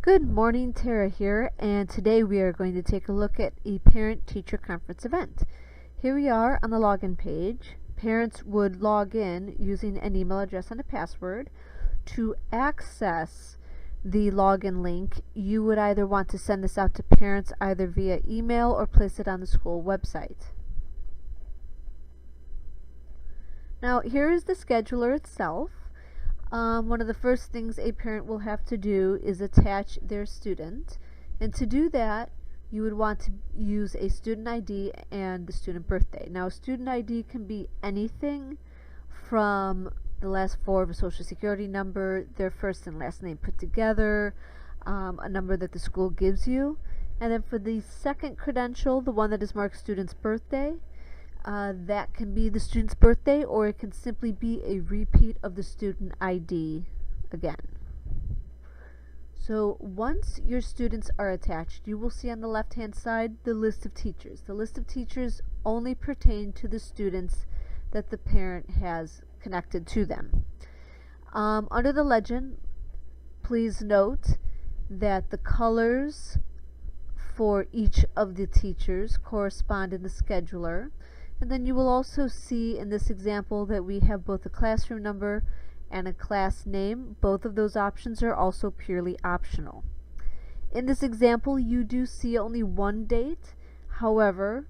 Good morning, Tara here, and today we are going to take a look at a parent-teacher conference event. Here we are on the login page. Parents would log in using an email address and a password. To access the login link, you would either want to send this out to parents either via email or place it on the school website. Now, here is the scheduler itself. One of the first things a parent will have to do is attach their student, and to do that you would want to use a student ID and the student birthday. Now, a student ID can be anything from the last four of a social security number, their first and last name put together, a number that the school gives you, and then for the second credential, the one that is marked student's birthday, that can be the student's birthday, or it can simply be a repeat of the student ID again. So once your students are attached, you will see on the left hand side the list of teachers. The list of teachers only pertain to the students that the parent has connected to them. Under the legend, please note that the colors for each of the teachers correspond in the scheduler. And then you will also see in this example that we have both a classroom number and a class name. Both of those options are also purely optional. In this example, you do see only one date. However,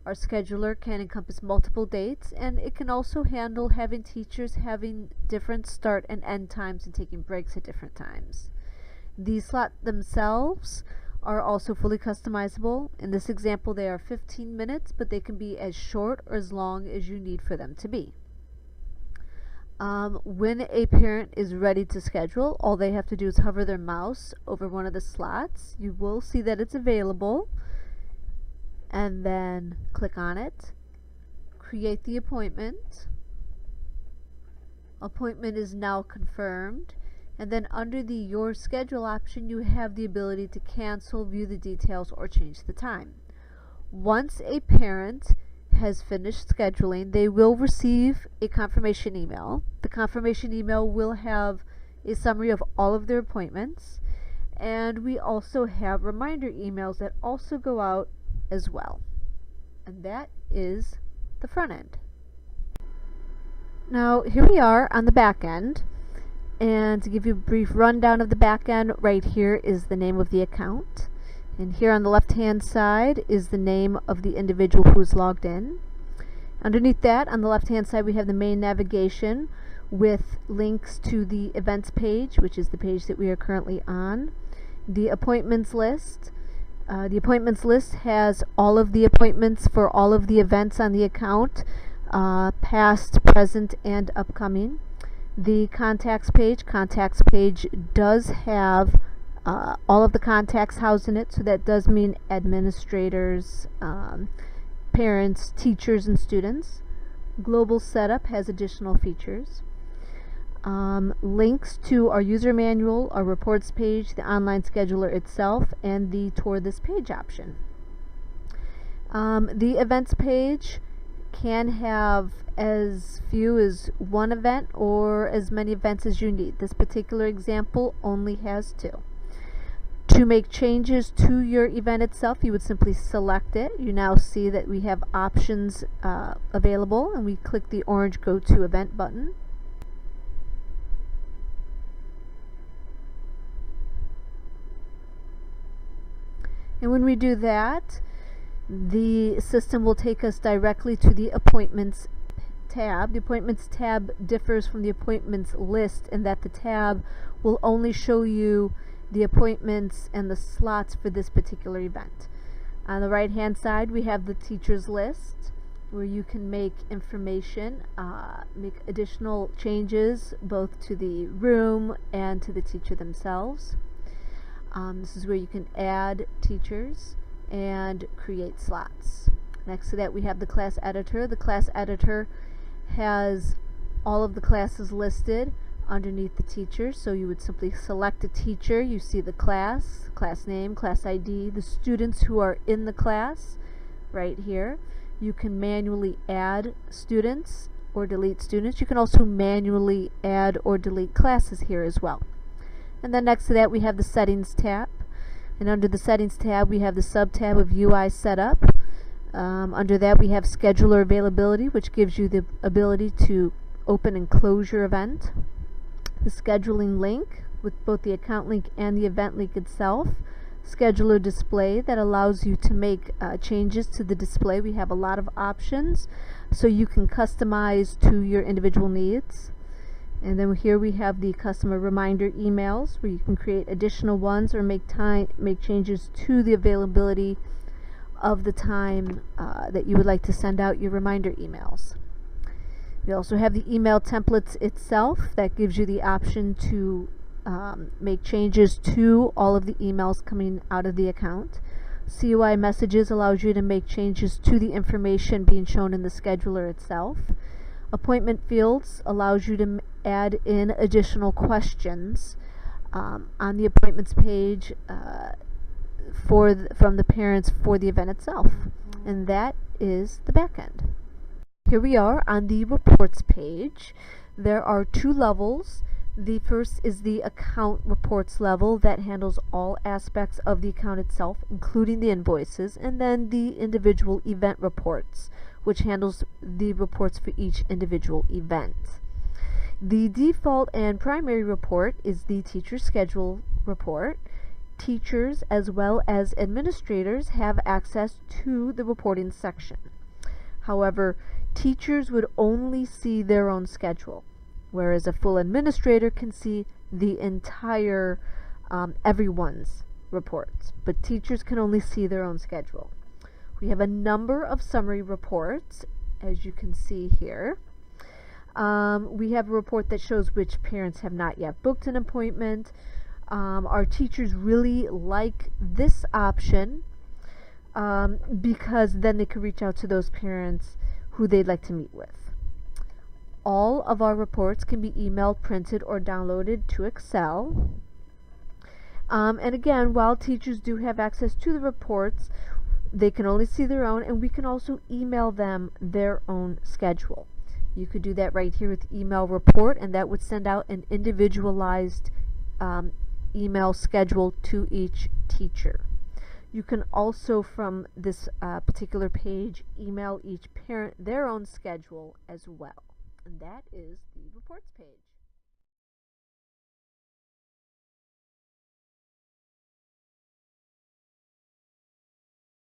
our scheduler can encompass multiple dates, and it can also handle having teachers having different start and end times and taking breaks at different times. The slots themselves are also fully customizable. In this example, they are 15 minutes, but they can be as short or as long as you need for them to be. When a parent is ready to schedule, all they have to do is hover their mouse over one of the slots. You will see that it's available, and then click on it, create the appointment. Appointment is now confirmed. And then under the Your Schedule option, you have the ability to cancel, view the details, or change the time. Once a parent has finished scheduling, they will receive a confirmation email. The confirmation email will have a summary of all of their appointments, and we also have reminder emails that also go out as well. And that is the front end. Now, here we are on the back end. And to give you a brief rundown of the back end, right here is the name of the account. And here on the left hand side is the name of the individual who is logged in. Underneath that, on the left hand side, we have the main navigation with links to the events page, which is the page that we are currently on. The appointments list. The appointments list has all of the appointments for all of the events on the account, past, present, and upcoming. The contacts page does have all of the contacts housed in it, so that does mean administrators, parents, teachers, and students. Global setup has additional features. Links to our user manual, our reports page, the online scheduler itself, and the Tour This Page option. The events page can have as few as one event or as many events as you need. This particular example only has 2. To make changes to your event itself, you would simply select it. You now see that we have options available, and we click the orange Go to Event button. And when we do that, the system will take us directly to the Appointments tab. The Appointments tab differs from the Appointments list in that the tab will only show you the appointments and the slots for this particular event. On the right hand side, we have the teachers list, where you can make information, make additional changes both to the room and to the teacher themselves. This is where you can add teachers and create slots. Next to that, we have the class editor. The class editor has all of the classes listed underneath the teacher, so you would simply select a teacher. You see the class name, class ID, the students who are in the class right here. You can manually add students or delete students. You can also manually add or delete classes here as well. And then next to that we have the Settings tab. And under the Settings tab we have the sub-tab of UI Setup. Under that we have Scheduler Availability, which gives you the ability to open and close your event. The Scheduling link with both the account link and the event link itself. Scheduler Display that allows you to make changes to the display. We have a lot of options so you can customize to your individual needs. And then here we have the customer reminder emails where you can create additional ones or make changes to the availability of the time that you would like to send out your reminder emails. We also have the email templates itself that gives you the option to make changes to all of the emails coming out of the account. CUI messages allows you to make changes to the information being shown in the scheduler itself. Appointment fields allows you to add in additional questions on the appointments page from the parents for the event itself. And that is the back end. Here we are on the reports page. There are two levels. The first is the account reports level that handles all aspects of the account itself, including the invoices, and then the individual event reports, which handles the reports for each individual event. The default and primary report is the teacher schedule report. Teachers as well as administrators have access to the reporting section. However, teachers would only see their own schedule, whereas a full administrator can see the entire everyone's reports, but teachers can only see their own schedule. We have a number of summary reports, as you can see here. We have a report that shows which parents have not yet booked an appointment. Our teachers really like this option because then they can reach out to those parents who they'd like to meet with. All of our reports can be emailed, printed, or downloaded to Excel. And again, while teachers do have access to the reports, they can only see their own, and we can also email them their own schedule. You could do that right here with email report, and that would send out an individualized email schedule to each teacher. You can also, from this particular page, email each parent their own schedule as well. And that is the reports page.